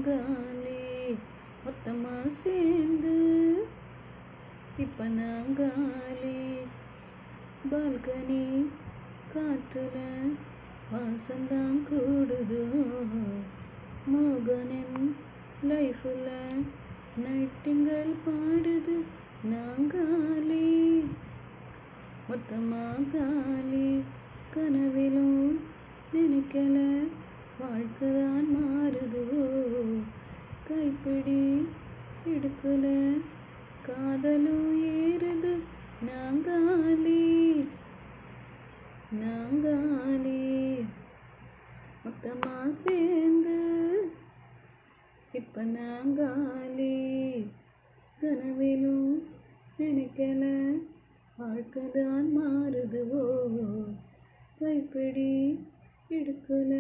நாங்காலே மொத்தமா சேர்ந்து இப்ப நாங்காலே பால்கனி காற்றுல வாசந்தான் கூடுதோ மோகனின் லைஃப்ல நைட்டிங்கல் பாடுது நாங்காலே மொத்தமா காலே கனவிலும் நினைக்கல வாழ்க்கைதான் மாறுதோ கைப்பிடி எடுக்கல காதலும் ஏறுது நாங்காலே நாங்காலே மொத்தமா சேர்ந்து இப்ப நாங்காலே கனவிலும் நினைக்கல வாழ்க்கைதான் மாறுதுவோ கைப்பிடி எடுக்கல